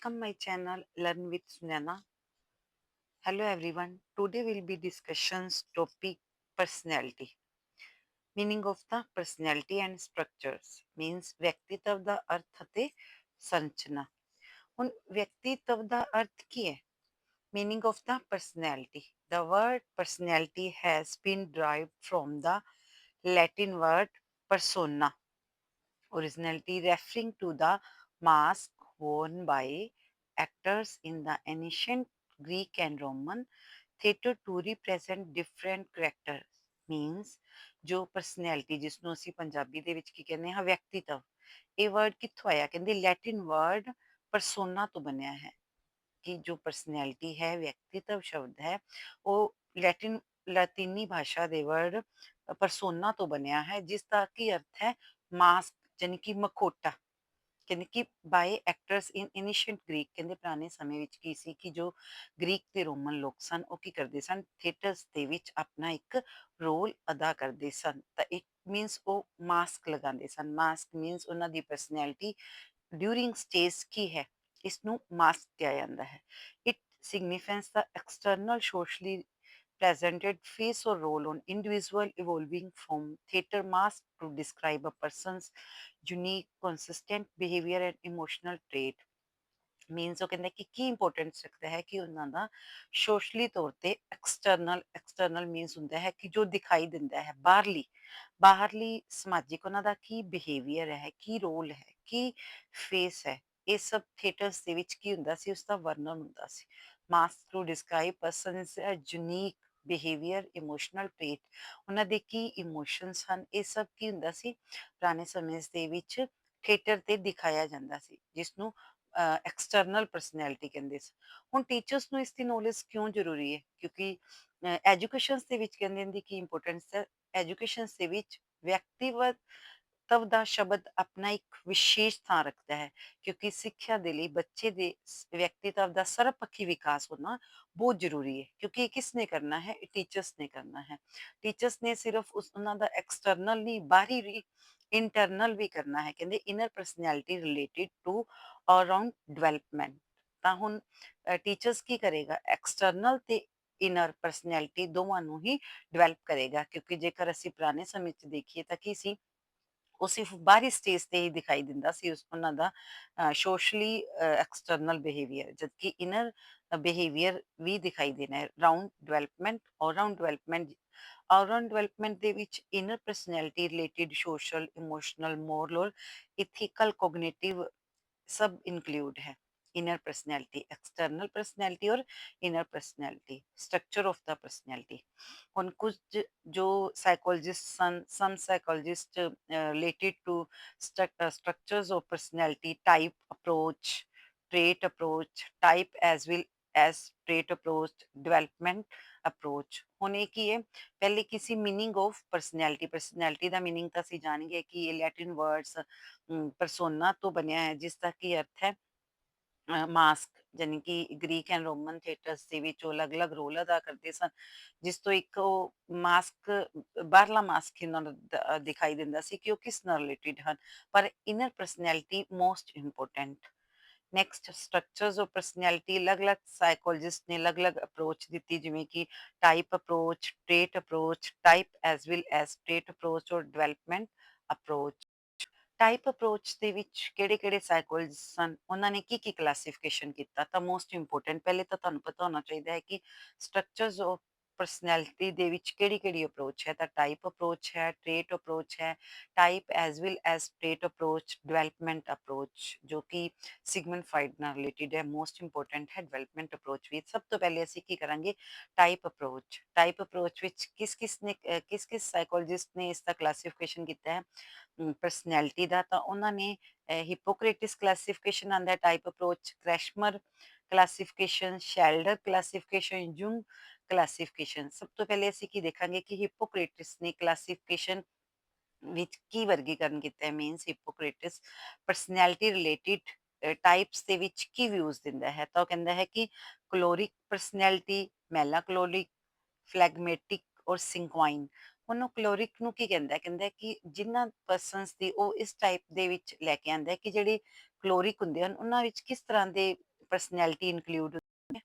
Welcome my channel Learn with Sunana. Hello everyone. Today we'll be discussions topic personality. Meaning of the personality and structures means ਵਿਅਕਤੀਤਵ ਦਾ ਅਰਥ ਅਤੇ ਸੰਰਚਨਾ। ਹੁਣ ਵਿਅਕਤੀਤਵ ਦਾ ਅਰਥ ਕੀ ਹੈ? Meaning of the personality. The word personality has been derived from the Latin word persona, originality referring to the mask worn by actors in the ancient Greek and Roman theatre to represent different characters means ਜੋ personality ਜਿਸ ਨੂੰ ਅਸੀਂ ਪੰਜਾਬੀ ਦੇ ਵਿੱਚ ਕੀ ਕਹਿੰਦੇ ਹਾਂ ਵਿਅਕਤੀਤਵ ਇਹ word ਕਿੱਥੋਂ ਆਇਆ ਕਹਿੰਦੇ ਲੈਟਿਨ ਵਰਡ ਪਰਸੋਨਾ ਤੋਂ ਬਣਿਆ ਹੈ ਕਿ ਜੋ ਪਰਸਨੈਲਿਟੀ ਹੈ ਵਿਅਕਤੀਤਵ ਸ਼ਬਦ ਹੈ ਉਹ ਲਾਤੀਨੀ ਭਾਸ਼ਾ ਦੇ ਵਰਡ ਪਰਸੋਨਾ ਤੋਂ ਬਣਿਆ ਹੈ ਜਿਸ ਦਾ ਕੀ ਅਰਥ ਹੈ ਮਾਸਕ ਯਾਨੀ ਕਿ ਮਖੌਟਾ ਕਹਿੰਦੇ ਕਿ ਬਾਏ ਐਕਟਰਸ ਇਨ ਐਨੀਸ਼ੀਐਂਟ ਗ੍ਰੀਕ ਕਹਿੰਦੇ ਪੁਰਾਣੇ ਸਮੇਂ ਵਿੱਚ ਕੀ ਸੀ ਕਿ ਜੋ ਗ੍ਰੀਕ ਤੇ ਰੋਮਨ ਲੋਕ ਸਨ ਉਹ ਕੀ ਕਰਦੇ ਸਨ ਥੀਏਟਰਸ ਦੇ ਵਿੱਚ ਆਪਣਾ ਇੱਕ ਰੋਲ ਅਦਾ ਕਰਦੇ ਸਨ ਤਾਂ ਇਟ ਮੀਨਸ ਉਹ ਮਾਸਕ ਲਗਾਉਂਦੇ ਸਨ ਮਾਸਕ ਮੀਨਸ ਉਹਨਾਂ ਦੀ ਪਰਸਨੈਲਿਟੀ ਡਿਊਰਿੰਗ ਸਟੇਜ ਕੀ ਹੈ ਇਸ ਨੂੰ ਮਾਸਕ ਕਿਹਾ ਜਾਂਦਾ ਹੈ it signifies the external socially presented face or role on individual evolving from theater mask to describe a person's unique, consistent behavior and emotional trait. Means ਉਹ ਕਹਿੰਦਾ ਕਿ ਕੀ ਇੰਪੋਰਟੈਂਸ ਰੱਖਦਾ ਹੈ ਕਿ ਉਹਨਾਂ ਦਾ ਸੋਸ਼ਲੀ ਤੌਰ ਤੇ ਐਕਸਟਰਨਲ ਮੀਨਸ ਹੁੰਦਾ ਹੈ ਕਿ ਜੋ ਦਿਖਾਈ ਦਿੰਦਾ ਹੈ ਬਾਹਰਲੀ ਸਮਾਜਿਕ ਉਹਨਾਂ ਦਾ ਕੀ ਬਿਹੇਵੀਅਰ ਹੈ ਕੀ ਰੋਲ ਹੈ ਕੀ ਫੇਸ ਹੈ ਇਹ ਸਭ ਥੀਏਟਰਸ ਦੇ ਵਿੱਚ ਕੀ ਹੁੰਦਾ ਸੀ ਉਸ ਦਾ ਵਰਣਨ ਹੁੰਦਾ ਸੀ mask to describe person's unique behaviour emotional trait ਉਹਨਾਂ ਦੇ ਕੀ ਇਮੋਸ਼ਨਸ ਹਨ ਇਹ ਸਭ ਕੀ ਹੁੰਦਾ ਸੀ ਪੁਰਾਣੇ ਸਮੇਂ ਦੇ ਵਿੱਚ ਥੀਏਟਰ ਤੇ ਦਿਖਾਇਆ ਜਾਂਦਾ ਸੀ ਜਿਸ ਨੂੰ ਐਕਸਟਰਨਲ ਪਰਸਨੈਲਿਟੀ ਕਹਿੰਦੇ ਸੀ ਹੁਣ ਟੀਚਰਸ ਨੂੰ ਇਸ ਦੀ ਨੌਲੇਜ ਕਿਉਂ ਜ਼ਰੂਰੀ ਹੈ ਕਿਉਂਕਿ ਐਜੂਕੇਸ਼ਨ ਦੇ ਵਿੱਚ ਕਹਿੰਦੇ ਦੀ ਕੀ ਇੰਪੋਰਟੈਂਸ ਹੈ ਐਜੂਕੇਸ਼ਨ ਦੇ ਵਿੱਚ ਵਿਅਕਤੀਗਤ ਤਵ ਦਾ ਸ਼ਬਦ ਆਪਣਾ ਇੱਕ ਵਿਸ਼ੇਸ਼ ਥਾਂ ਰੱਖਦਾ ਹੈ ਕਿਉਂਕਿ ਸਿੱਖਿਆ ਦੇ ਲਈ ਬੱਚੇ ਦੇ ਵਿਅਕਤੀਤਵ ਦਾ ਸਰਬਪੱਖੀ ਵਿਕਾਸ ਹੋਣਾ ਬਹੁਤ ਜ਼ਰੂਰੀ ਹੈ ਕਿਉਂਕਿ ਇਹ ਕਿਸ ਨੇ ਕਰਨਾ ਹੈ ਇਹ ਟੀਚਰਸ ਨੇ ਕਰਨਾ ਹੈ ਟੀਚਰਸ ਨੇ ਸਿਰਫ ਉਹਨਾਂ ਦਾ ਐਕਸਟਰਨਲ ਨਹੀਂ ਬਾਹਰੀ ਵੀ ਇੰਟਰਨਲ ਵੀ ਕਰਨਾ ਹੈ ਕਹਿੰਦੇ inner personality related to around development ਤਾਂ ਹੁਣ ਟੀਚਰਸ ਕੀ ਕਰੇਗਾ ਐਕਸਟਰਨਲ ਤੇ ਇਨਰ ਪਰਸਨੈਲਿਟੀ ਦੋਵਾਂ ਨੂੰ ਹੀ ਡਿਵੈਲਪ ਕਰੇਗਾ ਕਿਉਂਕਿ ਜੇਕਰ ਅਸੀਂ ਪੁਰਾਣੇ ਸਮੇਂ 'ਚ ਦੇਖੀਏ ਤਾਂ ਕੀ ਸੀ ਉਹ ਸਿਰਫ ਬਾਹਰੀ ਸਟੇਜ ਤੇ ਹੀ ਦਿਖਾਈ ਦਿੰਦਾ ਸੀ ਉਹਨਾਂ ਦਾ ਸੋਸ਼ਲੀ ਐਕਸਟਰਨਲ ਬਿਹੇਵੀਅਰ ਜਦਕਿ ਇਨਰ ਬਿਹੇਵੀਅਰ ਵੀ ਦਿਖਾਈ ਦੇਣਾ ਹੈ ਆਲਰਾਊਂਡ ਡਿਵੈਲਪਮੈਂਟ ਦੇ ਵਿੱਚ inner personality related social emotional moral ਔਰ ਇਥੀਕਲ ਕੋਗਨੀਟਿਵ सब इंक्लूड है इनर पर्सनैलिटी एक्सटर्नल पर्सनैलिटी और inner personality structure of the personality उन कुछ जो psychologist some psychologist related to structures of personality type type as well as trait approach development approach होने की है पहले किसी meaning of personality the meaning ਤਾਂ ਅਸੀਂ ਜਾਣਗੇ ਕਿ ਇਹ ਲੈਟਿਨ ਵਰਡਸ ਪਰਸੋਨਾ ਤੋਂ ਬਣਿਆ ਹੈ ਜਿਸ ਦਾ ਕੀ ਅਰਥ ਹੈ ਮਾਸਕ ਯਾਨੀ ਕਿ ਗ੍ਰੀਕ ਐਂਡ ਰੋਮਨ ਥੀਏਟਰਸ ਦੇ ਵਿੱਚ ਉਹ ਅਲੱਗ-ਅਲੱਗ ਰੋਲ ਅਦਾ ਕਰਦੇ ਸਨ ਜਿਸ ਤੋਂ ਇੱਕ ਉਹ ਮਾਸਕ ਬਾਹਰਲਾ ਮਾਸਕ ਇਹਨਾਂ ਨੂੰ ਦਿਖਾਈ ਦਿੰਦਾ ਸੀ ਕਿ ਉਹ ਕਿਸ ਨਾਲ ਰਿਲੇਟਿਡ ਹਨ ਪਰ inner personality most important next structures of personality ਅਲੱਗ-ਅਲੱਗ ਸਾਈਕੋਲੋਜਿਸਟ ਨੇ ਅਲੱਗ-ਅਲੱਗ ਅਪਰੋਚ ਦਿੱਤੀ ਜਿਵੇਂ ਕਿ type as well as trait approach ਔਰ ਡਿਵੈਲਪਮੈਂਟ ਅਪਰੋਚ ਟਾਈਪ ਅਪਰੋਚ ਦੇ ਵਿੱਚ ਕਿਹੜੇ-ਕਿਹੜੇ ਸਾਈਕੋਲੋਜਿਸਟ ਸਨ ਉਹਨਾਂ ਨੇ ਕੀ ਕਲਾਸੀਫਿਕੇਸ਼ਨ ਕੀਤਾ ਤਾਂ ਮੋਸਟ ਇੰਪੋਰਟੈਂਟ ਪਹਿਲੇ ਤਾਂ ਤੁਹਾਨੂੰ ਪਤਾ ਹੋਣਾ ਚਾਹੀਦਾ ਹੈ ਕਿ ਸਟਰਕਚਰਸ ਆਫ ਪਰਸਨੈਲਿਟੀ ਦੇ ਵਿੱਚ ਕਿਹੜੀ-ਕਿਹੜੀ ਅਪਰੋਚ ਹੈ ਤਾਂ ਟਾਈਪ ਅਪਰੋਚ ਹੈ ਟ੍ਰੇਟ ਅਪਰੋਚ ਹੈ type as well as trait approach development approach ਜੋ ਕਿ ਸਿਗਮੰਡ ਫਰਾਇਡ ਨਾਲ ਰਿਲੇਟਿਡ ਹੈ ਮੋਸਟ ਇੰਪੋਰਟੈਂਟ ਹੈ ਡਿਵੈਲਪਮੈਂਟ ਅਪਰੋਚ ਵੀ ਸਭ ਤੋਂ ਪਹਿਲੇ ਅਸੀਂ ਕੀ ਕਰਾਂਗੇ ਟਾਈਪ ਅਪਰੋਚ ਵਿੱਚ ਕਿਸ ਸਾਈਕੋਲੋਜਿਸਟ ਨੇ ਇਸ ਦਾ ਕਲਾਸੀਫਿਕੇਸ਼ਨ ਕੀਤਾ ਹੈ ਪਰਸਨੈਲਿਟੀ ਦਾ ਤਾਂ ਉਹਨਾਂ ਨੇ ਹਿਪੋਕ੍ਰੇਟਿਸ ਕਲਾਸੀਫਿਕੇਸ਼ਨ ਆਂਦਾ ਹੈ type approach Kretschmer classification Sheldon classification Jung classification ਸਭ ਤੋਂ ਪਹਿਲੇ ਅਸੀਂ ਕੀ ਦੇਖਾਂਗੇ ਕਿ ਹਿਪੋਕ੍ਰੇਟਿਸ ਨੇ ਕਲਾਸੀਫਿਕੇਸ਼ਨ ਵਿੱਚ ਕੀ ਵਰਗੀਕਰਨ ਕੀਤਾ ਹੈ ਮੀਨਸ ਹਿਪੋਕ੍ਰੇਟਿਸ ਪਰਸਨੈਲਿਟੀ ਰਿਲੇਟਿਡ ਟਾਈਪਸ ਦੇ ਵਿੱਚ ਕੀ ਵਿਊਜ਼ ਦਿੰਦਾ ਹੈ ਤਾਂ ਉਹ ਕਹਿੰਦਾ ਹੈ ਕਿ ਕਲੋਰਿਕ ਪਰਸਨੈਲਿਟੀ ਮੈਲਾਕਲੋਰਿਕ ਫਲੈਗਮੈਟਿਕ ਔਰ ਸਿੰਕਵਾਈਨ ਉਹਨੂੰ ਕਲੋਰਿਕ ਨੂੰ ਕੀ ਕਹਿੰਦਾ ਹੈ ਕਿ ਜਿਨ੍ਹਾਂ ਪਰਸਨਸ ਦੀ ਉਹ ਇਸ ਟਾਈਪ ਦੇ ਵਿੱਚ ਲੈ ਕੇ ਆਂਦਾ ਹੈ ਕਿ ਜਿਹੜੇ ਕਲੋਰਿਕ ਹੁੰਦੇ ਹਨ ਉਹਨਾਂ ਵਿੱਚ ਕਿਸ ਤਰ੍ਹਾਂ ਦੇ ਪਰਸਨੈਲਿਟੀ ਇਨਕਲੂਡ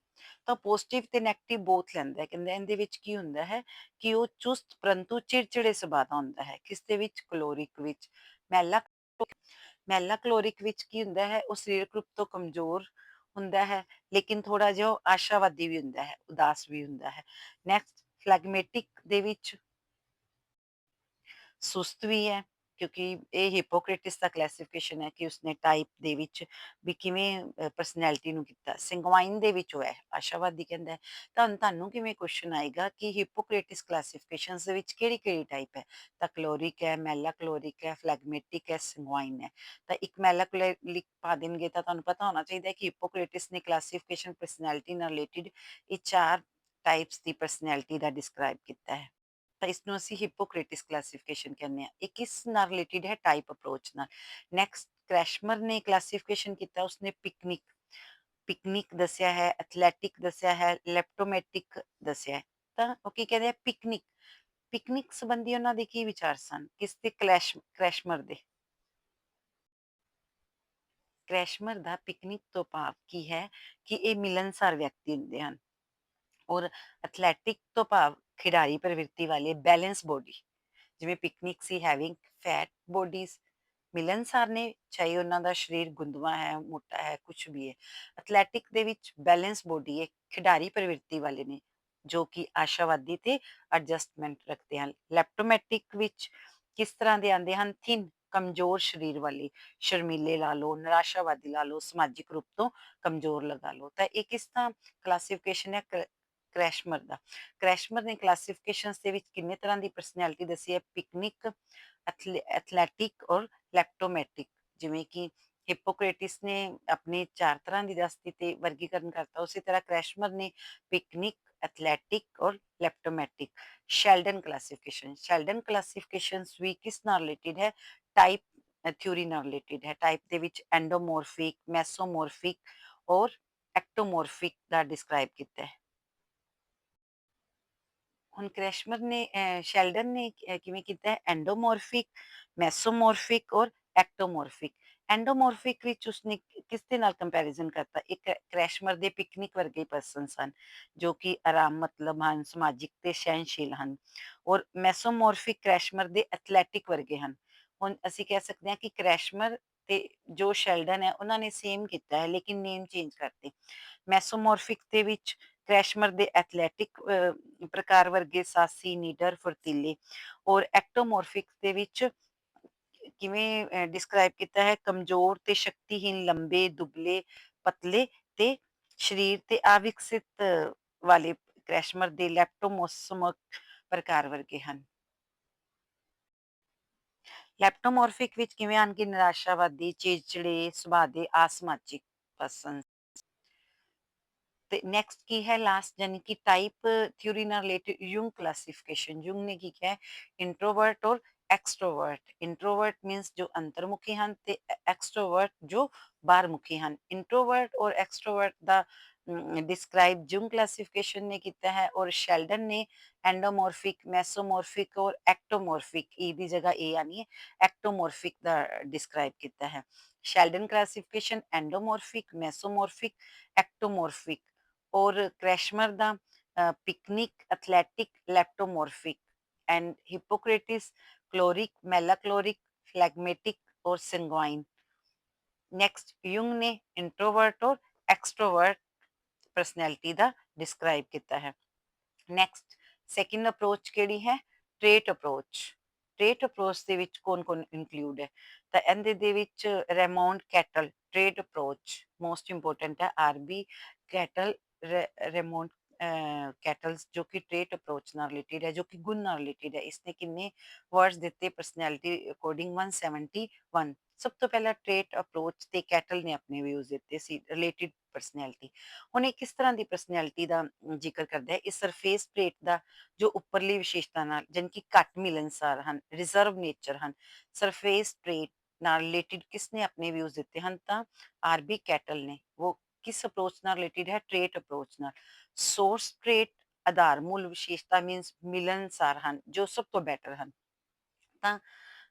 ਤਾਂ ਪੋਜ਼ਿਟਿਵ ਤੇ ਨੈਗੇਟਿਵ ਬੋਥ ਲੈਂਦਾ ਹੈ। ਕਹਿੰਦੇ ਇਹਦੇ ਵਿੱਚ ਕੀ ਹੁੰਦਾ ਹੈ ਕਿ ਉਹ ਚੁਸਤ ਪਰੰਤੂ ਚਿੜਚਿੜੇ ਸੁਭਾਅ ਦਾ ਹੁੰਦਾ ਹੈ। ਕਿਸ ਦੇ ਵਿੱਚ? ਕਲੋਰਿਕ ਵਿੱਚ। ਮੈਲਾ ਮੈਲਾ ਕਲੋਰਿਕ ਵਿੱਚ ਕੀ ਹੁੰਦਾ ਹੈ? ਉਹ ਸਰੀਰਕ ਰੂਪ ਤੋਂ ਕਮਜ਼ੋਰ ਹੁੰਦਾ ਹੈ, ਲੇਕਿਨ ਥੋੜਾ ਜਿਹਾ ਉਹ ਆਸ਼ਾਵਾਦੀ ਵੀ ਹੁੰਦਾ ਹੈ, ਉਦਾਸ ਵੀ ਹੁੰਦਾ ਹੈ। ਨੈਕਸਟ ਫਲੈਗਮੈਟਿਕ ਦੇ ਵਿੱਚ ਸੁਸਤ ਵੀ ਹੈ, ਕਿਉਂਕਿ ਇਹ ਹਿਪੋਕ੍ਰੇਟਿਸ ਦਾ ਕਲਾਸੀਫਿਕੇਸ਼ਨ ਹੈ ਕਿ ਉਸਨੇ ਟਾਈਪ ਦੇ ਵਿੱਚ ਵੀ ਕਿਵੇਂ ਪਰਸਨੈਲਿਟੀ ਨੂੰ ਕੀਤਾ। ਸਿੰਗਵਾਈਨ ਦੇ ਵਿੱਚ ਉਹ ਹੈ ਆਸ਼ਾਵਾਦੀ ਕਹਿੰਦਾ ਹੈ। ਤੁਹਾਨੂੰ ਕਿਵੇਂ ਕੁਐਸਚਨ ਆਏਗਾ ਕਿ ਹਿਪੋਕ੍ਰੇਟਿਸ ਕਲਾਸੀਫਿਕੇਸ਼ਨਸ ਦੇ ਵਿੱਚ ਕਿਹੜੀ ਟਾਈਪ ਹੈ? ਤਾਂ ਕਲੋਰਿਕ ਹੈ, ਮੈਲਾ ਕਲੋਰਿਕ ਹੈ, ਫਲੈਗਮੈਟਿਕ ਹੈ, ਸਿੰਗਵਾਈਨ ਹੈ। ਤਾਂ ਇੱਕ ਮੈਲਾ ਕਲੋਰਿਕ ਪਾ ਦੇਣਗੇ ਤਾਂ ਤੁਹਾਨੂੰ ਪਤਾ ਹੋਣਾ ਚਾਹੀਦਾ ਹੈ ਕਿ ਹਿਪੋਕ੍ਰੇਟਿਸ ਨੇ ਕਲਾਸੀਫਿਕੇਸ਼ਨ ਪਰਸਨੈਲਿਟੀ ਨਾਲ ਰਿਲੇਟਿਡ ਇਹ 4 ਟਾਈਪਸ ਦੀ ਪਰਸਨੈਲਿਟੀ ਦਾ ਡਿਸਕ੍ਰਾਈਬ ਕੀਤਾ ਹੈ। ਤਾਂ ਇਸਨੂੰ ਅਸੀਂ ਹਿਪੋਕ੍ਰੇਟਿਸ ਕਲਾਸੀਫਿਕੇਸ਼ਨ ਕਹਿੰਦੇ ਹਾਂ। ਇਹ ਕਿਸ ਨਾਲ ਰਿਲੇਟਿਡ ਹੈ? ਟਾਈਪ ਅਪਰੋਚ ਨਾਲ। ਨੈਕਸਟ ਕ੍ਰੈਸ਼ਮਰ ਨੇ ਕਲਾਸੀਫਿਕੇਸ਼ਨ ਕੀਤਾ, ਉਸਨੇ ਪਿਕਨਿਕ ਪਿਕਨਿਕ ਦੱਸਿਆ ਹੈ, ਐਥਲੈਟਿਕ ਦੱਸਿਆ ਹੈ, ਲੈਪਟੋਮੈਟਿਕ ਦੱਸਿਆ ਹੈ। ਤਾਂ ਉਹ ਕੀ ਕਹਿੰਦੇ ਆ? ਪਿਕਨਿਕ ਪਿਕਨਿਕ ਸੰਬੰਧੀ ਉਹਨਾਂ ਦੇ ਕੀ ਵਿਚਾਰ ਸਨ? ਕਿਸ ਦੇ? ਕ੍ਰੈਸ਼ਮਰ ਦੇ। ਕ੍ਰੈਸ਼ਮਰ ਦਾ ਪਿਕਨਿਕ ਤੋਂ ਭਾਵ ਕੀ ਹੈ ਕਿ ਇਹ ਮਿਲਨਸਾਰ ਵਿਅਕਤੀ ਹੁੰਦੇ ਹਨ। ਔਰ ਐਥਲੈਟਿਕ ਤੋਂ ਭਾਵ ਖਿਡਾਰੀ ਪ੍ਰਵਿਰਤੀ ਵਾਲੇ ਬੈਲੈਂਸ ਬੋਡੀ, ਜਿਵੇਂ ਪਿਕਨਿਕ ਸੀ ਹੈਵਿੰਗ ਫੈਟ ਬੋਡੀਜ਼, ਮਿਲਨਸਾਰ ਨੇ ਚਾਹੇ ਉਹਨਾਂ ਦਾ ਸਰੀਰ ਗੁੰਦਵਾ ਹੈ, ਮੋਟਾ ਹੈ, ਕੁਝ ਵੀ ਹੈ। ਐਥਲੈਟਿਕ ਦੇ ਵਿੱਚ ਬੈਲੈਂਸ ਬੋਡੀ ਹੈ, ਖਿਡਾਰੀ ਪ੍ਰਵਿਰਤੀ ਵਾਲੇ ਨੇ ਜੋ ਕਿ ਆਸ਼ਾਵਾਦੀ ਤੇ ਐਡਜਸਟਮੈਂਟ ਰੱਖਦੇ ਹਨ। ਲੈਪਟੋਮੈਟਿਕ ਵਿੱਚ ਕਿਸ ਤਰ੍ਹਾਂ ਦੇ ਆਉਂਦੇ ਹਨ? ਥਿਨ ਕਮਜ਼ੋਰ ਸਰੀਰ ਵਾਲੇ, ਸ਼ਰਮੀਲੇ ਲਾ ਲਓ, ਨਿਰਾਸ਼ਾਵਾਦੀ ਲਾ ਲਓ, ਸਮਾਜਿਕ ਰੂਪ ਤੋਂ ਕਮਜ਼ੋਰ ਲਗਾ ਲਓ। ਤਾਂ ਇਹ ਕਿਸ ਤਰ੍ਹਾਂ ਕਲਾਸੀਫਿਕੇਸ਼ਨ ਹੈ ਕ੍ਰੈਸ਼ਮਰ ਦਾ? ਕ੍ਰੈਸ਼ਮਰ ਨੇ ਕਲਾਸੀਫਿਕੇਸ਼ਨਸ ਦੇ ਵਿੱਚ ਕਿੰਨੇ ਤਰ੍ਹਾਂ ਦੀ ਪਰਸਨੈਲਿਟੀ ਦੱਸੀ ਹੈ? ਪਿਕਨਿਕ, ਐਥਲੈਟਿਕ ਔਰ ਲੈਪਟੋਮੈਟਿਕ। ਜਿਵੇਂ ਕਿ ਹਿਪੋਕ੍ਰੇਟਿਸ ਨੇ ਆਪਣੇ 4 ਤਰ੍ਹਾਂ ਦੀ ਦੱਸਤੀ ਤੇ ਵਰਗੀਕਰਨ ਕਰਤਾ, ਉਸੇ ਤਰ੍ਹਾਂ ਕ੍ਰੈਸ਼ਮਰ ਨੇ ਪਿਕਨਿਕ, ਐਥਲੈਟਿਕ ਔਰ ਲੈਪਟੋਮੈਟਿਕ। ਸ਼ੈਲਡਨ ਕਲਾਸੀਫਿਕੇਸ਼ਨਸ ਵੀ ਕਿਸ ਨਾਲ ਰਿਲੇਟਿਡ ਹੈ? ਟਾਈਪ ਥਿਊਰੀ ਨਾਲ ਰਿਲੇਟਿਡ ਹੈ। ਟਾਈਪ ਦੇ ਵਿੱਚ ਐਂਡੋਮੋਰਫਿਕ, ਮੈਸੋਮੋਰਫਿਕ ਔਰ ਐਕਟੋਮੋਰਫਿਕ ਦਾ ਡਿਸਕ੍ਰਾਈਬ ਕੀਤਾ ਹੈ। ਹੁਣ ਕ੍ਰੈਸ਼ਮਰ ਨੇ ਸ਼ੈਲਡਨ ਨੇ ਕਿਵੇਂ ਕੀਤਾ ਹੈ? ਐਂਡੋਮੋਰਫਿਕ, ਮੈਸੋਮੋਰਫਿਕ ਔਰ ਐਕਟੋਮੋਰਫਿਕ। ਐਂਡੋਮੋਰਫਿਕ ਵਿੱਚ ਉਸਨੇ ਕਿਸ ਦੇ ਨਾਲ ਕੰਪੈਰੀਜ਼ਨ ਕਰਤਾ? ਇੱਕ ਕ੍ਰੈਸ਼ਮਰ ਦੇ ਪਿਕਨਿਕ ਵਰਗੇ ਪਰਸਨ ਸਨ ਜੋ ਕਿ ਆਰਾਮ ਮਤਲਬ ਹਨ, ਸਮਾਜਿਕ ਤੇ ਸਹਿਨਸ਼ੀਲ ਹਨ। ਔਰ ਮੈਸੋਮੋਰਫਿਕ ਕ੍ਰੈਸ਼ਮਰ ਦੇ ਐਥਲੈਟਿਕ ਵਰਗੇ ਹਨ। ਹੁਣ ਅਸੀਂ ਕਹਿ ਸਕਦੇ ਹਾਂ ਕਿ ਕ੍ਰੈਸ਼ਮਰ ਤੇ ਜੋ ਸ਼ੈਲਡਨ ਹੈ ਉਹਨਾਂ ਨੇ ਸੇਮ ਕੀਤਾ ਹੈ, ਲੇਕਿਨ ਨੇਮ ਚੇਂਜ ਕਰਤੇ। ਮੈਸੋਮੋਰਫਿਕ ਦੇ ਵਿੱਚ ਕ੍ਰੈਸ਼ਮਰ ਦੇ ਐਥਲੈਟਿਕ ਪ੍ਰਕਾਰ ਵਰਗੇ ਸਾਹਸੀ, ਨੀਡਰ, ਫੁਰਤੀਲੇ। ਔਰ ਐਕਟੋਮੋਰਫਿਕ ਦੇ ਵਿੱਚ ਕਿਵੇਂ ਡਿਸਕ੍ਰਾਈਬ ਕੀਤਾ ਹੈ? ਕਮਜ਼ੋਰ ਤੇ ਸ਼ਕਤੀਹੀਨ, ਲੰਬੇ, ਦੁਬਲੇ, ਪਤਲੇ ਤੇ ਸਰੀਰ ਤੇ ਅਵਿਕਸਿਤ ਵਾਲੇ ਕ੍ਰੈਸ਼ਮਰ ਦੇ ਲੈਪਟੋਮੋਸਮਕ ਪ੍ਰਕਾਰ ਵਰਗੇ ਹਨ। ਲੈਪਟੋਮੋਰਫਿਕ ਵਿੱਚ ਕਿਵੇਂ ਆਣਗੇ? ਨਿਰਾਸ਼ਾਵਾਦੀ, ਚਿੜਚਿੜੇ ਸੁਭਾਅ ਦੇ, ਅਸਮਾਜਿਕ ਪਰਸਨ। ਤੇ ਨੈਕਸਟ ਕੀ ਹੈ? ਲਾਸਟ ਯਾਨੀ ਕਿ ਟਾਈਪ ਥਿਊਰੀ ਨਾਲ ਰਿਲੇਟਡ ਯੂੰਗ ਕਲਾਸੀਫਿਕੇਸ਼ਨ। ਯੂੰਗ ਨੇ ਕੀ ਕਿਹਾ? ਇੰਟਰੋਵਰਟ ਔਰ ਐਕਸਟਰੋਵਰਟ। ਇੰਟਰੋਵਰਟ ਮੀਨਸ ਜੋ ਅੰਤਰਮੁਖੀ ਹਨ ਤੇ ਐਕਸਟਰੋਵਰਟ ਜੋ ਬਾਹਰਮੁਖੀ ਹਨ। ਇੰਟਰੋਵਰਟ ਔਰ ਐਕਸਟਰੋਵਰਟ ਦਾ ਡਿਸਕ੍ਰਾਈਬ ਜੂੰਗ ਕਲਾਸੀਫਿਕੇਸ਼ਨ ਨੇ ਕੀਤਾ ਹੈ। ਔਰ ਸ਼ੈਲਡਨ ਨੇ ਐਂਡੋਮੋਰਫਿਕ, ਮੈਸੋਮੋਰਫਿਕ ਔਰ ਐਕਟੋਮੋਰਫਿਕ, ਈ ਦੀ ਜਗ੍ਹਾ ਏ ਆਣੀ ਹੈ, ਐਕਟੋਮੋਰਫਿਕ ਦਾ ਡਿਸਕ੍ਰਾਈਬ ਕੀਤਾ ਹੈ। Sheldon classification endomorphic, mesomorphic, ectomorphic. ਔਰ ਕ੍ਰੈਸ਼ਮਰ ਦਾ pyknic, athletic, leptomorphic. And Hippocrates choleric, melancholic, phlegmatic ਔਰ ਸੰਗਵਾइन। ਨੈਕਸਟ ਯੂੰਗ ਨੇ ਇੰਟਰੋਵਰਟ ਔਰ ਐਕਸਟਰੋਵਰਟ ਪਰਸਨੈਲਿਟੀ ਦਾ ਡਿਸਕ੍ਰਾਈਬ ਕੀਤਾ ਹੈ। ਨੈਕਸਟ ਸੈਕਿੰਡ ਅਪਰੋਚ ਕਿਹੜੀ ਹੈ? Trait approach. ਟ੍ਰੇਟ ਅਪਰੋਚ ਦੇ ਵਿੱਚ ਕੌਣ ਇਨਕਲੂਡ ਹੈ? ਤਾਂ ਇਹਦੇ ਦੇ ਵਿੱਚ Raymond Cattell trait approach most important ਹੈ। ਆਰਬੀ ਕੈਟਲ, ਰੈਮੌਂਡ ਕੈਟਲਸ ਜੋ ਕਿ ਟ੍ਰੇਟ ਅਪਰੋਚ ਨਾਲ ਰਿਲੇਟਿਡ ਹੈ, ਜੋ ਕਿ ਗੁਣ ਨਾਲ ਰਿਲੇਟਿਡ ਹੈ। ਇਸਨੇ ਕਿੰਨੇ ਵਰਡਸ ਦਿੱਤੇ ਪਰਸਨੈਲਿਟੀ ਅਕੋਰਡਿੰਗ? 171। ਸਭ ਤੋਂ ਪਹਿਲਾਂ ਟ੍ਰੇਟ ਅਪਰੋਚ ਤੇ ਕੈਟਲ ਨੇ ਆਪਣੇ ਵਿਊਜ਼ ਦਿੱਤੇ ਸੀ ਰਿਲੇਟਿਡ ਪਰਸਨੈਲਿਟੀ। ਹੁਣ ਇਹ ਕਿਸ ਤਰ੍ਹਾਂ ਦੀ ਪਰਸਨੈਲਿਟੀ ਦਾ ਜ਼ਿਕਰ ਕਰਦਾ ਹੈ? ਇਹ ਸਰਫੇਸ ਟ੍ਰੇਟ ਦਾ ਜੋ ਉੱਪਰਲੀ ਵਿਸ਼ੇਸ਼ਤਾ ਨਾਲ ਜਾਣੀ ਕਿ ਘੱਟ ਮਿਲਨਸਾਰ ਹਨ, ਰਿਜ਼ਰਵ ਨੇਚਰ ਹਨ। ਸਰਫੇਸ ਟ੍ਰੇਟ ਨਾਲ ਰਿਲੇਟਿਡ ਕਿਸਨੇ ਆਪਣੇ ਵਿਊਜ਼ ਦਿੱਤੇ ਹਨ? ਤਾਂ ਆਰਬੀ ਕੈਟਲ ਨੇ। ਉਹ ਕਿਸ ਅਪਰੋਚ ਨਾਲ ਰਿਲੇਟਿਡ ਹੈ? ਟ੍ਰੇਟ ਅਪਰੋਚ ਨਾਲ। ਸੋਰਸ ਟ੍ਰੇਟ ਆਧਾਰ ਮੂਲ ਵਿਸ਼ੇਸ਼ਤਾ ਮੀਨਸ ਮਿਲਨਸਾਰ ਹਨ, ਜੋ ਸਭ ਤੋਂ ਬੈਟਰ ਹਨ। ਤਾਂ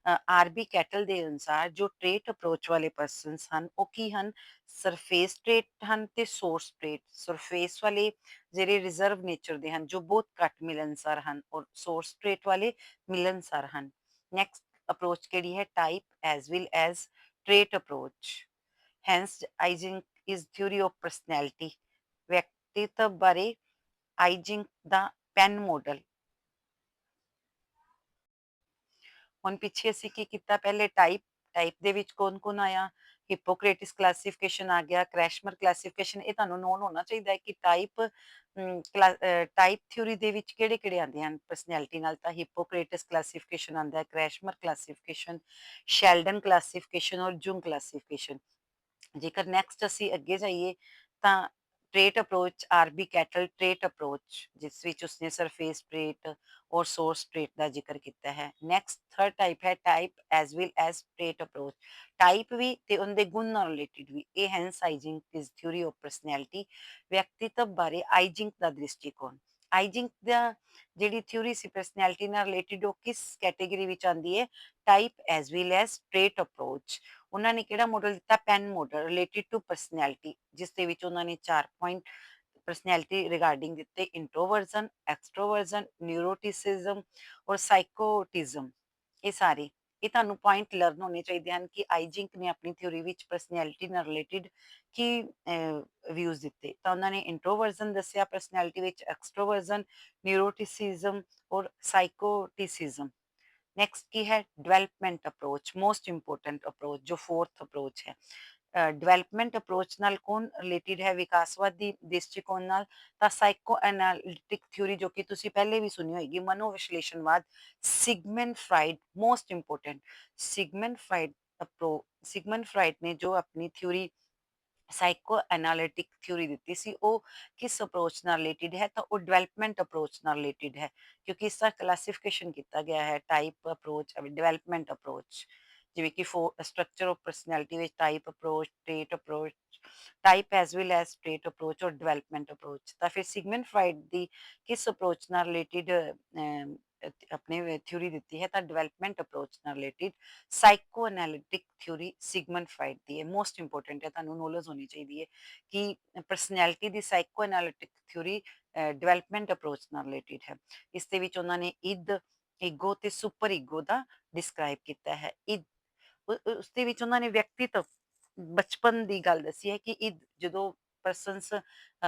ਆਰਬੀ ਕੈਟਲ ਦੇ ਅਨੁਸਾਰ ਜੋ ਟ੍ਰੇਟ ਅਪਰੋਚ ਵਾਲੇ ਪਰਸਨਸ ਹਨ ਉਹ ਕੀ ਹਨ, ਸਰਫੇਸ ਟ੍ਰੇਟ ਹਨ ਤੇ ਸੋਰਸ ਟ੍ਰੇਟ। ਸਰਫੇਸ ਵਾਲੇ ਜਿਹੜੇ ਰਿਜ਼ਰਵ ਨੇਚਰ ਦੇ ਹਨ, ਜੋ ਬਹੁਤ ਘੱਟ ਮਿਲਣਸਾਰ ਹਨ, ਔਰ ਸੋਰਸ ਟ੍ਰੇਟ ਵਾਲੇ ਮਿਲਣਸਾਰ ਹਨ। ਨੈਕਸਟ ਅਪਰੋਚ ਕਿਹੜੀ ਹੈ, type as well as trait approach. Hence Eysenck is theory of personality. ਵਿਅਕਤੀਤਵ ਬਾਰੇ ਆਈਜ਼ਿੰਗ ਦਾ ਪੈਨ ਮਾਡਲ। ਹੁਣ ਪਿੱਛੇ ਅਸੀਂ ਕੀ ਕੀਤਾ, ਪਹਿਲੇ ਟਾਈਪ, ਟਾਈਪ ਦੇ ਵਿੱਚ ਕੌਣ-ਕੌਣ ਆਇਆ, ਹਿਪੋਕ੍ਰੇਟਿਸ ਕਲਾਸੀਫਿਕੇਸ਼ਨ ਆ ਗਿਆ, ਕ੍ਰੈਸ਼ਮਰ ਕਲਾਸੀਫਿਕੇਸ਼ਨ। ਇਹ ਤੁਹਾਨੂੰ ਨੋਨ ਹੋਣਾ ਚਾਹੀਦਾ ਹੈ ਕਿ ਟਾਈਪ ਥਿਊਰੀ ਦੇ ਵਿੱਚ ਕਿਹੜੇ-ਕਿਹੜੇ ਆਉਂਦੇ ਹਨ ਪਰਸਨੈਲਿਟੀ ਨਾਲ। ਤਾਂ ਹਿਪੋਕ੍ਰੇਟਿਸ ਕਲਾਸੀਫਿਕੇਸ਼ਨ ਆਉਂਦਾ ਹੈ, ਕ੍ਰੈਸ਼ਮਰ ਕਲਾਸੀਫਿਕੇਸ਼ਨ, ਸ਼ੈਲਡਨ ਕਲਾਸੀਫਿਕੇਸ਼ਨ ਔਰ ਜੂੰਗ ਕਲਾਸੀਫਿਕੇਸ਼ਨ। ਜੇਕਰ ਨੈਕਸਟ ਅਸੀਂ ਅੱਗੇ ਜਾਈਏ ਤਾਂ trait approach, R B Cattell trait approach, ਜਿਸ ਵਿੱਚ ਉਸਨੇ ਸਰਫੇਸ ਟ੍ਰੇਟ ਔਰ ਸੋਰਸ ਟ੍ਰੇਟ ਦਾ ਜ਼ਿਕਰ ਕੀਤਾ ਹੈ। ਨੈਕਸਟ ਥਰਡ ਟਾਈਪ ਹੈ type as well as trait approach. Type ਵੀ ਤੇ ਉਹਦੇ ਗੁਣ ਨਾਲ ਰਿਲੇਟਿਡ ਵੀ। ਇਹ Hans Eysenck is theory of personality. ਵਿਅਕਤੀਤਵ ਬਾਰੇ ਆਈਜ਼ਿੰਗ ਦਾ ਦ੍ਰਿਸ਼ਟੀਕੋਣ। ਆਈਜ਼ਿੰਗ ਦਾ ਜਿਹੜੀ ਥਿਊਰੀ ਸੀ ਪਰਸਨੈਲਿਟੀ ਨਾਲ ਰਿਲੇਟਿਡ, ਉਹ ਕਿਸ ਕੈਟੇਗਰੀ ਵਿੱਚ ਆਉਂਦੀ ਹੈ, type as well as trait approach. ਉਹਨਾਂ ਨੇ ਕਿਹੜਾ ਮਾਡਲ ਦਿੱਤਾ, PEN model related to personality, ਜਿਸ ਦੇ ਵਿੱਚ ਉਹਨਾਂ ਨੇ 4 ਪੁਆਇੰਟ ਪਰਸਨੈਲਿਟੀ ਰਿਗਾਰਡਿੰਗ ਦਿੱਤੇ, ਇੰਟਰੋਵਰਜ਼ਨ, ਐਕਸਟਰੋਵਰਜ਼ਨ, ਨਿਊਰੋਟਿਸਿਜ਼ਮ ਔਰ ਸਾਈਕੋਟਿਜ਼ਮ। ਇਹ ਸਾਰੇ, ਇਹ ਤੁਹਾਨੂੰ ਪੁਆਇੰਟ ਲਰਨ ਹੋਣੇ ਚਾਹੀਦੇ ਹਨ ਕਿ ਆਈਜ਼ਿੰਕ ਨੇ ਆਪਣੀ ਥਿਊਰੀ ਵਿੱਚ ਪਰਸਨੈਲਿਟੀ ਨਾਲ ਰਿਲੇਟਿਡ ਕੀ ਵਿਊਜ਼ ਦਿੱਤੇ। ਤਾਂ ਉਹਨਾਂ ਨੇ ਇੰਟਰੋਵਰਜ਼ਨ ਦੱਸਿਆ ਪਰਸਨੈਲਿਟੀ ਵਿੱਚ, ਐਕਸਟਰੋਵਰਜ਼ਨ, ਨਿਊਰੋਟਿਸਿਜ਼ਮ ਔਰ ਸਾਈਕੋਟਿਸਿਜ਼ਮ। ਨੈਕਸਟ ਕੀ ਹੈ, development approach, most important approach, ਜੋ ਫੋਰਥ ਅਪਰੋਚ ਹੈ। ਡਿਵੈਲਪਮੈਂਟ ਅਪਰੋਚ ਨਾਲ ਕੌਣ ਰਿਲੇਟਿਡ ਹੈ, ਵਿਕਾਸਵਾਦੀ ਦ੍ਰਿਸ਼ਟੀਕੋਣ ਨਾਲ। ਤਾਂ ਸਾਈਕੋ ਐਨਾਲਿਟਿਕ ਥਿਊਰੀ, ਜੋ ਕਿ ਤੁਸੀਂ ਪਹਿਲੇ ਵੀ ਸੁਣੀ ਹੋਏਗੀ, ਮਨੋਵਿਸ਼ਲੇਸ਼ਣਵਾਦ, Sigmund Freud, most important. Sigmund Freud ਨੇ ਜੋ ਆਪਣੀ ਥਿਊਰੀ ਸਾਈਕੋ ਐਨਾਲਿਟਿਕ ਥਿਊਰੀ ਦਿੱਤੀ ਸੀ, ਉਹ ਕਿਸ ਅਪਰੋਚ ਨਾਲ ਰਿਲੇਟਿਡ ਹੈ, ਤਾਂ ਉਹ ਡਿਵੈਲਪਮੈਂਟ ਅਪਰੋਚ ਨਾਲ ਰਿਲੇਟਿਡ ਹੈ, ਕਿਉਂਕਿ ਇਸ ਦਾ ਕਲਾਸੀਫਿਕੇਸ਼ਨ ਕੀਤਾ ਗਿਆ ਹੈ ਟਾਈਪ ਅਪਰੋਚ, ਡਿਵੈਲਪਮੈਂਟ ਅਪਰੋਚ। ਜਿਵੇਂ ਕਿ ਸਟਰਕਚਰ ਆਫ ਪਰਸਨੈਲਿਟੀ ਵਿੱਚ type approach, trait approach, type as well as trait approach ਔਰ ਡਿਵੈਲਪਮੈਂਟ ਅਪਰੋਚ। ਤਾਂ ਫਿਰ ਸਿਗਮੰਡ ਫਰਾਇਡ ਦੀ ਕਿਸ ਅਪਰੋਚ ਨਾਲ ਰਿਲੇਟਿਡ ਆਪਣੇ ਥਿਊਰੀ ਦਿੱਤੀ ਹੈ, ਤਾਂ ਡਿਵੈਲਪਮੈਂਟ ਅਪਰੋਚ ਨਾਲ related psycho analytic theory Sigmund Freud ਦੀ ਹੈ। ਮੋਸਟ ਇੰਪੋਰਟੈਂਟ ਹੈ, ਤੁਹਾਨੂੰ ਨੌਲੇਜ ਹੋਣੀ ਚਾਹੀਦੀ ਹੈ ਕਿ ਪਰਸਨੈਲਿਟੀ ਦੀ psycho analytic theory development approach ਨਾਲ ਰਿਲੇਟਿਡ ਹੈ। ਇਸ ਦੇ ਵਿੱਚ ਉਹਨਾਂ ਨੇ ਇਦ, ਈਗੋ ਤੇ ਸੁਪਰ ਈਗੋ ਦਾ ਡਿਸਕ੍ਰਾਈਬ ਕੀਤਾ ਹੈ। ਉਸ ਦੇ ਵਿੱਚ ਉਹਨਾਂ ਨੇ ਵਿਅਕਤੀਤਵ, ਬਚਪਨ ਦੀ ਗੱਲ ਦੱਸੀ ਹੈ ਕਿ ਜਦੋਂ ਪਰਸਨਸ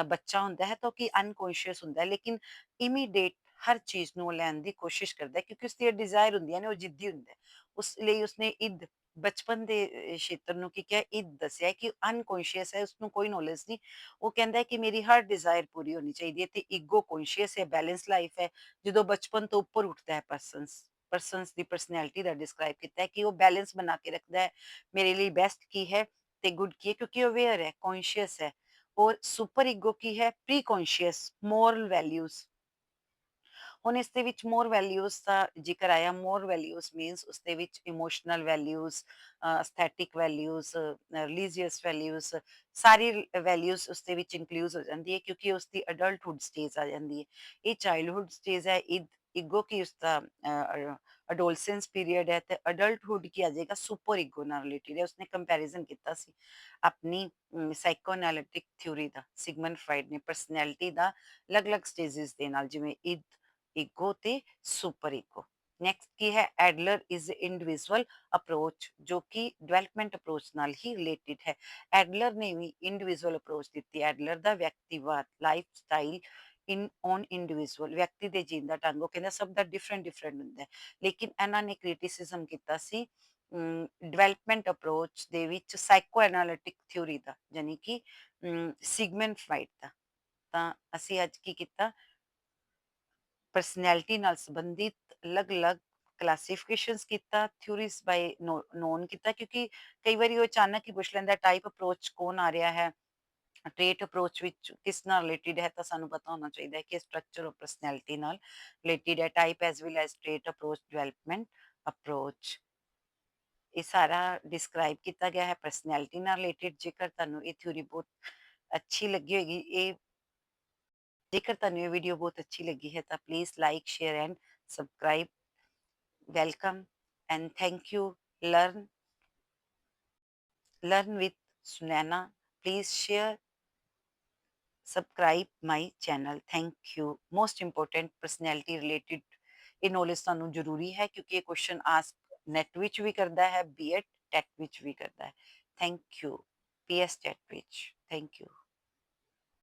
ਬੱਚਾ ਹੁੰਦਾ ਹੈ ਤਾਂ ਉਹ ਕੀ ਅਨਕੌਂਸ਼ੀਅਸ ਹੁੰਦਾ ਹੈ, ਲੇਕਿਨ ਇਮੀਡੀਏਟ ਹਰ ਚੀਜ਼ ਨੂੰ ਲੈਣ ਦੀ ਕੋਸ਼ਿਸ਼ ਕਰਦਾ ਹੈ, ਕਿਉਂਕਿ ਉਸ ਦੀ ਡਿਜ਼ਾਇਰ ਹੁੰਦੀਆਂ ਨੇ, ਉਹ ਜਿੱਦੀ ਹੁੰਦਾ ਹੈ। ਉਸ ਲਈ ਉਸਨੇ ਬਚਪਨ ਦੇ ਖੇਤਰ ਨੂੰ ਕੀ ਕਿਹਾ, ਦੱਸਿਆ ਕਿ ਅਨਕੌਂਸ਼ੀਅਸ ਹੈ, ਉਸਨੂੰ ਕੋਈ ਨੌਲੇਜ ਨਹੀਂ। ਉਹ ਕਹਿੰਦਾ ਹੈ ਕਿ ਮੇਰੀ ਹਰ ਡਿਜ਼ਾਇਰ ਪੂਰੀ ਹੋਣੀ ਚਾਹੀਦੀ ਹੈ, ਤੇ ਈਗੋ ਕੌਂਸ਼ੀਅਸ ਹੈ, ਬੈਲੈਂਸ ਲਾਈਫ ਹੈ। ਜਦੋਂ ਬਚਪਨ ਤੋਂ ਉੱਪਰ ਉੱਠਦਾ ਹੈ ਪਰਸਨਸ ਦੀ ਪਰਸਨੈਲਿਟੀ ਦਾ ਡਿਸਕ੍ਰਾਈਬ ਕੀਤਾ ਹੈ ਕਿ ਉਹ ਬੈਲੈਂਸ ਬਣਾ ਕੇ ਰੱਖਦਾ ਹੈ, ਮੇਰੇ ਲਈ ਬੈਸਟ ਕੀ ਹੈ ਤੇ ਗੁੱਡ ਕੀ ਹੈ, ਕਿਉਂਕਿ ਉਹ ਅਵੇਅਰ ਹੈ, ਕੌਂਸ਼ੀਅਸ ਹੈ। ਔਰ ਸੁਪਰ ਈਗੋ ਕੀ ਹੈ, ਪ੍ਰੀ ਕੌਂਸ਼ੀਅਸ, ਮੋਰਲ ਵੈਲਿਊਜ਼। ਹੁਣ ਇਸ ਦੇ ਵਿੱਚ ਮੋਰ ਵੈਲਿਊਜ਼ ਦਾ ਜ਼ਿਕਰ ਆਇਆ। ਮੋਰ ਵੈਲਿਊਜ਼ ਮੀਨਸ ਉਸ ਦੇ ਵਿੱਚ emotional values, aesthetic values, religious values, ਸਾਰੀ ਵੈਲਿਊਜ਼ ਉਸ ਦੇ ਵਿੱਚ ਇਨਕਲੂਡ ਹੋ ਜਾਂਦੀ ਹੈ, ਕਿਉਂਕਿ ਉਸ ਦੀ ਅਡਲਟਹੁੱਡ ਸਟੇਜ ਆ ਜਾਂਦੀ ਹੈ। ਇਹ ਚਾਈਲਡਹੁੱਡ ਸਟੇਜ ਹੈ, ਈਗੋ ਕੀ ਉਸਦਾ ਅਡੋਲਸੈਂਸ ਪੀਰੀਅਡ ਹੈ, ਤੇ ਅਡਲਟਹੁੱਡ ਕੀ ਆ ਜਾਏਗਾ, ਸੁਪਰ ਈਗੋ ਨਾਲ ਰਿਲੇਟਿਡ ਹੈ। ਉਸਨੇ ਕੰਪੈਰੀਜ਼ਨ ਕੀਤਾ ਸੀ ਆਪਣੀ ਸਾਈਕੋ ਐਨਾਲਿਟਿਕ ਥਿਊਰੀ ਦਾ, ਸਿਗਮੰਡ ਫਰਾਇਡ ਨੇ, ਪਰਸਨੈਲਿਟੀ ਦਾ ਅਲੱਗ-ਅਲੱਗ ਸਟੇजेस ਦੇ ਨਾਲ, ਜਿਵੇਂ ਈਗੋ ਤੇ ਸੁਪਰ ਈਗੋ। ਨੈਕਸਟ ਕੀ ਹੈ, ਐਡਲਰ ਇਜ਼ ਇੰਡੀਵਿਜੂਅਲ ਅਪਰੋਚ, ਜੋ ਕਿ ਡਿਵੈਲਪਮੈਂਟ ਅਪਰੋਚ ਨਾਲ ਹੀ ਰਿਲੇਟਿਡ ਹੈ। ਐਡਲਰ ਨੇ ਵੀ ਇੰਡੀਵਿਜੂਅਲ ਅਪਰੋਚ ਦਿੱਤੀ। Adler the ਵਿਅਕਤੀਵਾਦ, life style on individual, ਵਿਅਕਤੀ ਦੇ ਜੀਣ ਦਾ ਢੰਗ, ਉਹ ਕਹਿੰਦਾ ਸਭ ਦਾ ਡਿਫਰੈਂਟ ਹੁੰਦਾ ਹੈ। ਲੇਕਿਨ ਇਹਨਾਂ ਨੇ ਕ੍ਰਿਟਿਸਿਜ਼ਮ ਕੀਤਾ ਸੀ ਡਿਵੈਲਪਮੈਂਟ ਅਪਰੋਚ ਦੇ ਵਿੱਚ ਸਾਈਕੋ ਐਨਾਲਿਟਿਕ ਥਿਊਰੀ ਦਾ, ਯਾਨੀ ਕਿ ਸਿਗਮੰਡ ਫਰਾਇਡ ਦਾ। ਤਾਂ ਅਸੀਂ ਅੱਜ ਕੀ ਕੀਤਾ, ਪਰਸਨੈਲਿਟੀ ਨਾਲ ਸੰਬੰਧਿਤ ਅਲੱਗ-ਅਲੱਗ ਕਲਾਸੀਫਿਕੇਸ਼ਨਸ ਕੀਤਾ, ਥਿਊਰੀਜ਼ ਬਾਈ ਨੋਨ ਕੀਤਾ, ਕਿਉਂਕਿ ਕਈ ਵਾਰੀ ਉਹ ਅਚਾਨਕ ਹੀ ਪੁੱਛ ਲੈਂਦਾ ਟਾਈਪ ਅਪਰੋਚ ਕੌਣ ਆ ਰਿਹਾ ਹੈ, ਟ੍ਰੇਟ ਅਪਰੋਚ ਵਿੱਚ ਕਿਸ ਨਾਲ ਰਿਲੇਟਿਡ ਹੈ। ਤਾਂ ਸਾਨੂੰ ਪਤਾ ਹੋਣਾ ਚਾਹੀਦਾ ਹੈ ਕਿ ਸਟਰਕਚਰ ਆਫ ਪਰਸਨੈਲਿਟੀ ਨਾਲ ਰਿਲੇਟਿਡ ਹੈ। Type as well as trait approach, development approach, ਇਹ ਸਾਰਾ ਡਿਸਕ੍ਰਾਈਬ ਕੀਤਾ ਗਿਆ ਹੈ ਪਰਸਨੈਲਿਟੀ ਨਾਲ ਰਿਲੇਟਿਡ। ਜੇਕਰ ਤੁਹਾਨੂੰ ਇਹ ਥਿਊਰੀ ਬਹੁਤ ਅੱਛੀ ਲੱਗੀ ਹੋਏਗੀ, ਜੇਕਰ ਤੁਹਾਨੂੰ ਇਹ ਵੀਡੀਓ ਬਹੁਤ ਅੱਛੀ ਲੱਗੀ ਹੈ ਤਾਂ please like, share and subscribe. Welcome. and thank you. Learn with Sunana. Please share, subscribe my channel. Thank you. Most important personality related ਇਹ knowledge ਸਾਨੂੰ ਜ਼ਰੂਰੀ ਹੈ ਕਿਉਂਕਿ ਇਹ question ask net ਵਿੱਚ ਵੀ ਕਰਦਾ ਹੈ, be it TET ਵਿੱਚ ਵੀ ਕਰਦਾ ਹੈ. Thank you. PS TET ਵਿੱਚ. Thank you.